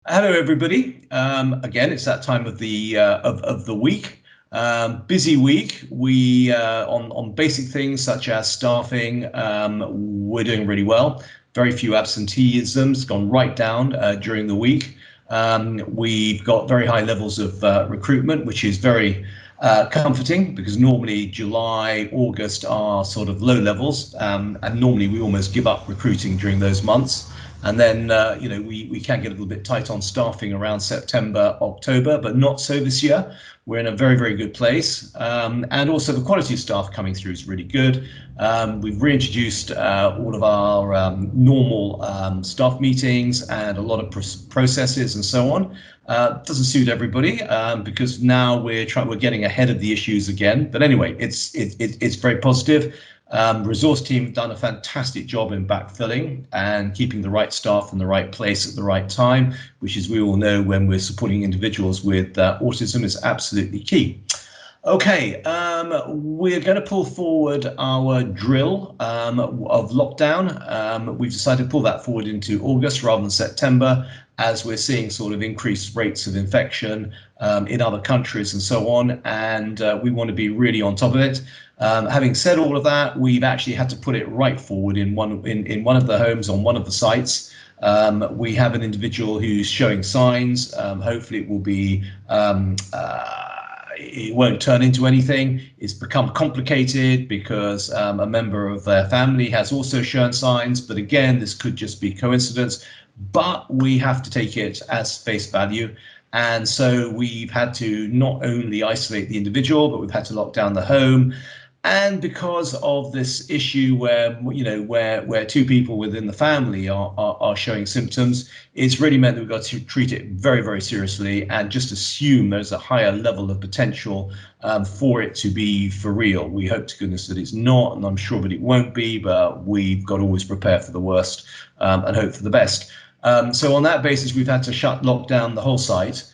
Hello, everybody. Again, it's that time of the week. Busy week. We on basic things such as staffing. We're doing really well. Very few absenteeisms, gone right down during the week. We've got very high levels of recruitment, which is very comforting because normally July, August are sort of low levels, and normally we almost give up recruiting during those months. And then, we can get a little bit tight on staffing around September, October, but not so this year. We're in a very, very good place. And also the quality of staff coming through is really good. We've reintroduced all of our normal staff meetings and a lot of processes and so on. Doesn't suit everybody because now we're getting ahead of the issues again. But anyway, it's very positive. Resource team have done a fantastic job in backfilling and keeping the right staff in the right place at the right time, which, as we all know, when we're supporting individuals with autism, is absolutely key. Okay, we're going to pull forward our drill of lockdown. We've decided to pull that forward into August rather than September, as we're seeing sort of increased rates of infection in other countries and so on, and we want to be really on top of it. Having said all of that, we've actually had to put it right forward in one of the homes on one of the sites. We have an individual who's showing signs. Hopefully it will be it won't turn into anything. It's become complicated because a member of their family has also shown signs, but again, this could just be coincidence, but we have to take it as face value. And so we've had to not only isolate the individual, but we've had to lock down the home. And because of this issue where two people within the family are showing symptoms, it's really meant that we've got to treat it very, very seriously and just assume there's a higher level of potential for it to be for real. We hope to goodness that it's not, and I'm sure that it won't be, but we've got to always prepare for the worst and hope for the best. So on that basis, we've had to lock down the whole site,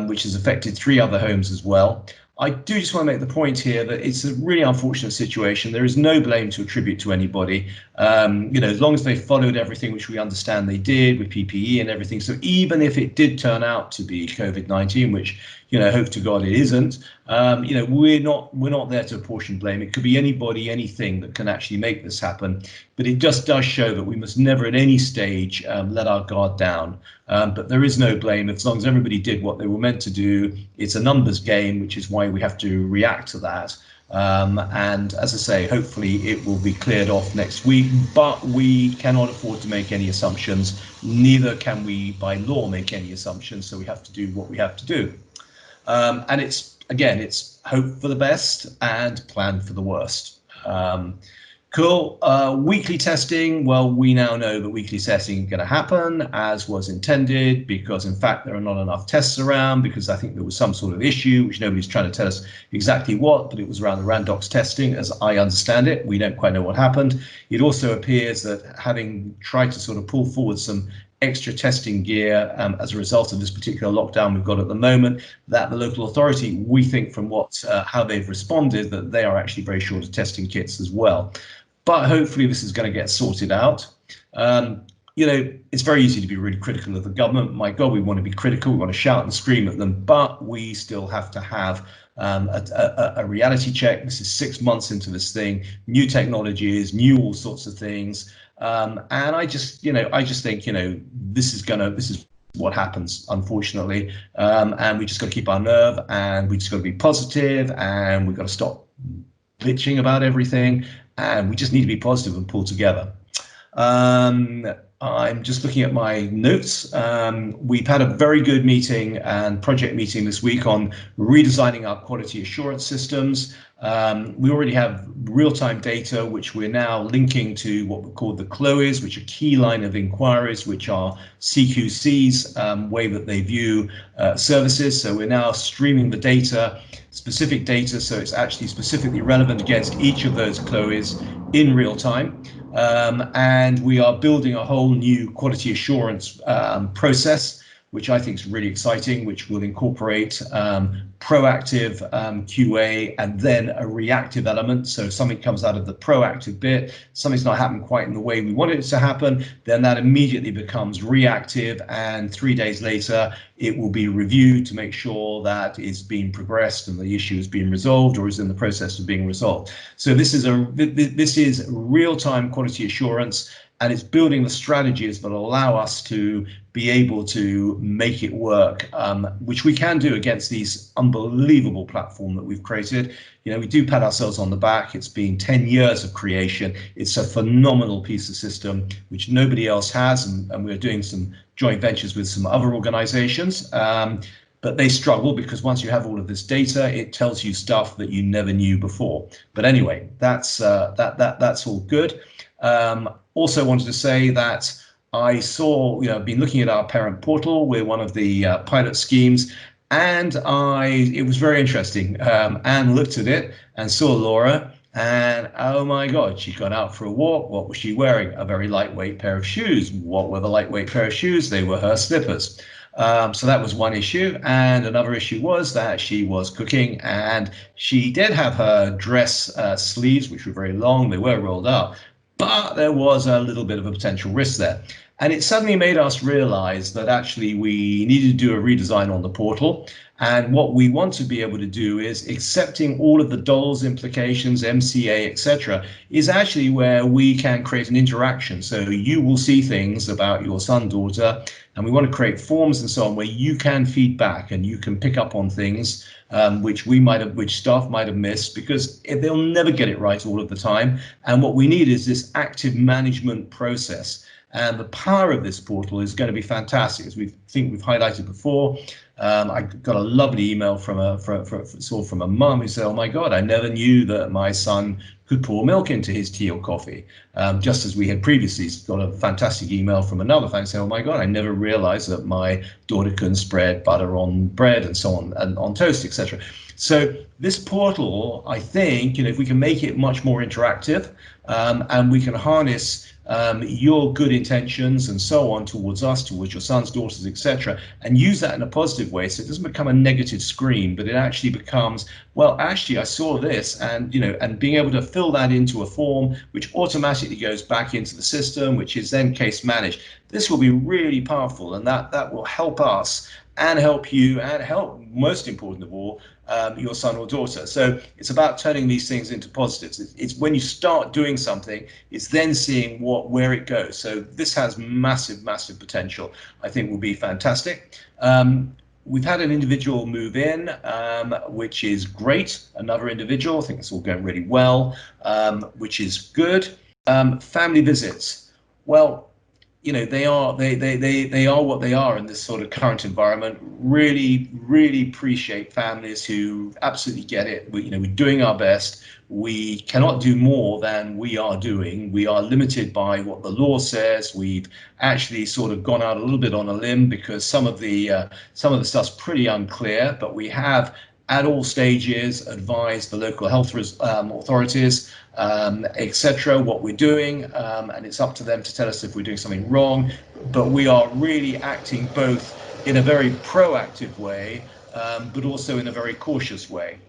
which has affected 3 other homes as well. I do just want to make the point here that it's a really unfortunate situation. There is no blame to attribute to anybody. As long as they followed everything, which we understand they did with PPE and everything. So even if it did turn out to be COVID-19, which, hope to God it isn't, we're not there to apportion blame. It could be anybody, anything that can actually make this happen. But it just does show that we must never at any stage let our guard down. But there is no blame as long as everybody did what they were meant to do. It's a numbers game, which is why we have to react to that. And as I say, hopefully it will be cleared off next week, but we cannot afford to make any assumptions. Neither can we by law make any assumptions. So we have to do what we have to do. And it's hope for the best and plan for the worst. Cool. Weekly testing. Well, we now know that weekly testing is going to happen as was intended because, in fact, there are not enough tests around because I think there was some sort of issue, which nobody's trying to tell us exactly what, but it was around the Randox testing, as I understand it. We don't quite know what happened. It also appears that having tried to sort of pull forward some extra testing gear as a result of this particular lockdown we've got at the moment, that the local authority, we think from how they've responded, that they are actually very short of testing kits as well. But hopefully this is going to get sorted out. It's very easy to be really critical of the government. My God, we want to be critical. We want to shout and scream at them, but we still have to have a reality check. This is 6 months into this thing, new technologies, new all sorts of things. And I just think, this is what happens, unfortunately. And we just got to keep our nerve and we just got to be positive and we've got to stop bitching about everything. And we just need to be positive and pull together. I'm just looking at my notes. We've had a very good meeting and project meeting this week on redesigning our quality assurance systems. We already have real-time data, which we're now linking to what we call the CLOEs, which are key line of inquiries, which are CQC's way that they view services. So we're now streaming the data, specific data, so it's actually specifically relevant against each of those CLOEs in real time. And we are building a whole new quality assurance process which I think is really exciting, which will incorporate proactive QA and then a reactive element. So if something comes out of the proactive bit, something's not happened quite in the way we wanted it to happen, then that immediately becomes reactive, and 3 days later it will be reviewed to make sure that it's being progressed and the issue is being resolved or is in the process of being resolved. So this is real-time quality assurance, and it's building the strategies that allow us to be able to make it work, which we can do against these unbelievable platform that we've created. We do pat ourselves on the back. It's been 10 years of creation. It's a phenomenal piece of system which nobody else has, and we're doing some joint ventures with some other organizations. But they struggle because once you have all of this data, it tells you stuff that you never knew before. But anyway, that's all good. Also wanted to say that I saw, I've been looking at our parent portal. We're one of the pilot schemes, and it was very interesting. Anne looked at it and saw Laura, and oh my God, she'd gone out for a walk. What was she wearing? A very lightweight pair of shoes. What were the lightweight pair of shoes? They were her slippers. So that was one issue. And another issue was that she was cooking, and she did have her dress sleeves, which were very long. They were rolled up, but there was a little bit of a potential risk there. And it suddenly made us realize that actually we needed to do a redesign on the portal. And what we want to be able to do is accepting all of the DOLS implications, MCA, etc., is actually where we can create an interaction. So you will see things about your son, daughter, and we want to create forms and so on where you can feed back and you can pick up on things which staff might have missed, because they'll never get it right all of the time. And what we need is this active management process. And the power of this portal is going to be fantastic, as we've highlighted before. I got a lovely email from a mum who said, "Oh my God, I never knew that my son could pour milk into his tea or coffee." Just as we had previously got a fantastic email from another fan saying, "Oh my God, I never realized that my daughter can spread butter on bread and so on, and on toast, etc." So this portal, I think, if we can make it much more interactive, and we can harness your good intentions and so on towards us, towards your sons, daughters, etc., and use that in a positive way, so it doesn't become a negative screen, but it actually becomes, well, actually I saw this, and and being able to fill that into a form which automatically goes back into the system, which is then case managed. This will be really powerful, and that will help us and help you and help, most important of all, your son or daughter. So it's about turning these things into positives. It's when you start doing something, it's then seeing where it goes. So this has massive potential. I think will be fantastic. We've had an individual move in, which is great. Another individual, I think it's all going really well, which is good. Family visits. Well, they are what they are in this sort of current environment. Really appreciate families who absolutely get it. We're doing our best. We cannot do more than we are doing. We are limited by what the law says. We've actually sort of gone out a little bit on a limb because some of the stuff's pretty unclear, but we have at all stages advise the local health authorities, etc., what we're doing, and it's up to them to tell us if we're doing something wrong. But we are really acting both in a very proactive way, but also in a very cautious way.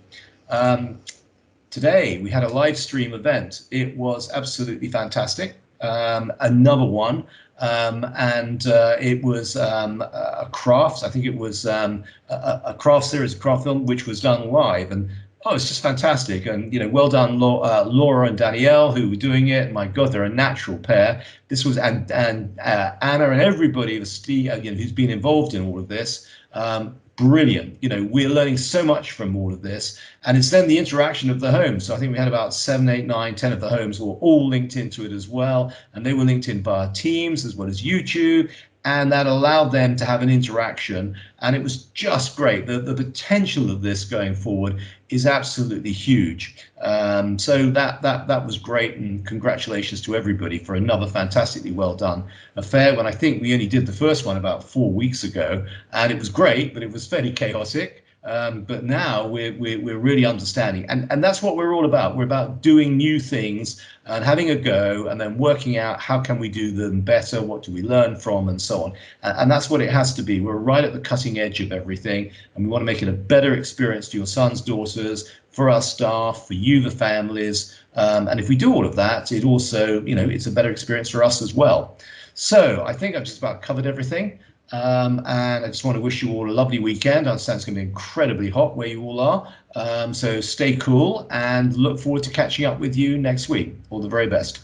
Today we had a live stream event. It was absolutely fantastic. Another one. And it was a craft. I think it was a craft series, a craft film, which was done live, and it's just fantastic. And well done, Laura and Danielle, who were doing it. My God, they're a natural pair. This was and Anna and everybody, who's been involved in all of this. Brilliant. We're learning so much from all of this, and it's then the interaction of the homes. So I think we had about 7, 8, 9, 10 of the homes were all linked into it as well, and they were linked in via Teams as well as YouTube, and that allowed them to have an interaction, and it was just great. The potential of this going forward is absolutely huge. So that was great, and congratulations to everybody for another fantastically well done affair. When I think we only did the first one about 4 weeks ago, and it was great, but it was fairly chaotic. But now we're really understanding, and that's what we're all about. We're about doing new things and having a go, and then working out how can we do them better, what do we learn from, and so on. And that's what it has to be. We're right at the cutting edge of everything, and we want to make it a better experience for your sons, daughters, for our staff, for you, the families. And if we do all of that, it also, it's a better experience for us as well. So I think I've just about covered everything. And I just want to wish you all a lovely weekend. I understand it's going to be incredibly hot where you all are. So stay cool and look forward to catching up with you next week. All the very best.